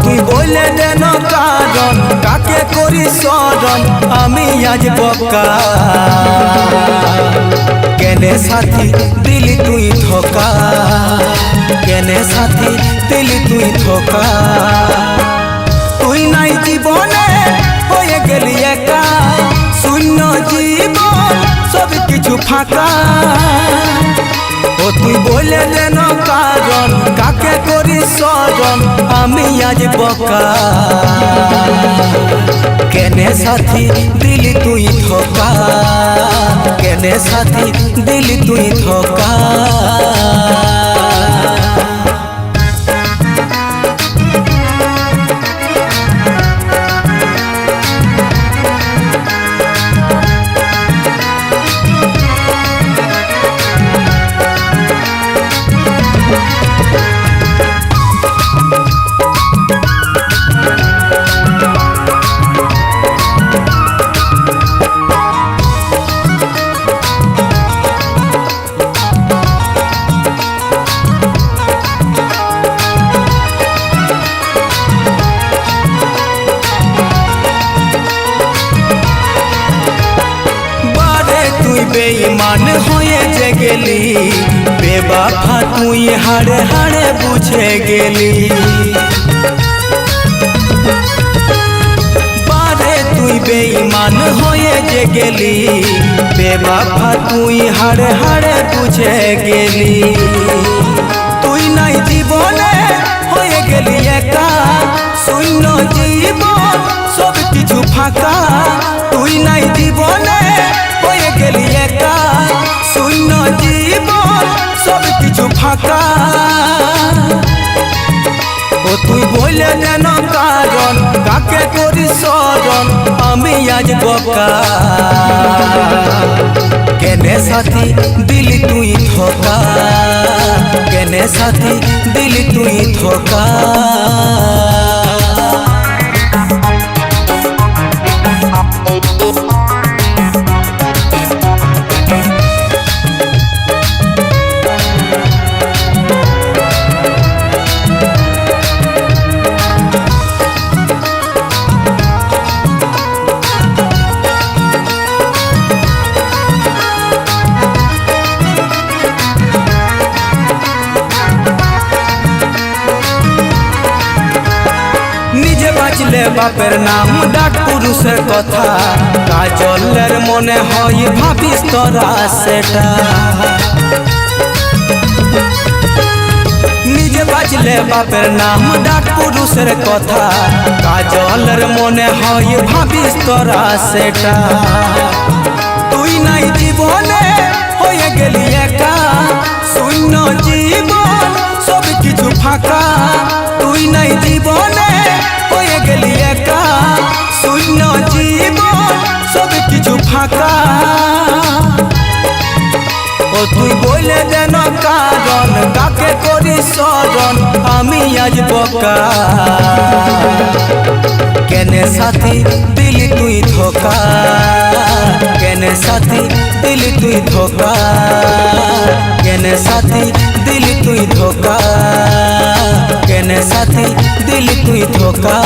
তুই বলে দেন কারণ কাকে করি স্মরণ আমি আজ বকা কেনে সাথী দিলি তুই ধোকা কেনে সাথী দিলি তুই ধোকা তুই নাই জীবনে হয়ে গেলি একা শূন্য জীবন সব কিছু ফাঁকা ও তুই বলে দেন কারণ কাকে করি স্মরণ আমি আজ বকা কেনে সাথী দিলি তুই ধোকা কেনে সাথী দিলি তুই ধোকা বেঈমান হয়ে যে গেলি বেবাফা তুই হাড়ে হাড়ে বুঝে গেলি বারে তুই বেঈমান হয়ে যে গেলি বেবাফা তুই হাড়ে হাড়ে বুঝে গেলি তুই নাই জীবনে হয়ে গেলি একা শূন্য জীবন সব কিছু ফাঁকা তুই নাই জীবনে হয়ে গেলি একা শূন্য জীবন সব কিছু ফাঁকা ও তুই বলে দেন কারণ কাকে করি স্মরণ আমি আজ বকা কেনে সাথী দিলি তুই ধোকা কেনে সাথী দিলি তুই ধোকা বাঁচলে বাপের নাম ডাক পুরুষের কথা কাজলের মনে হয় ভাবিস তোরা সেটা নিজে বাঁচলে বাপের নাম ডাক পুরুষের কথা কাজলের মনে হয় ভাবিস তোরা সেটা তুই নাই জীবনে হয়ে গেলি একা শূন্য জীবন সব কিছু ফাঁকা তুই নাই জীবনে হয়ে গেলি একা শূন্য জীবন সব কিছু ফাঁকা ও তুই বলে দেন কারণ কাকে করি স্মরণ আমি আজ বকা কেনে সাথী দিলি তুই ধোকা কেনে সাথী দিলি তুই ধোকা কেনে সাথী দিলি তুই ধোকা কেনে সাথী দিলি তুই ধোকা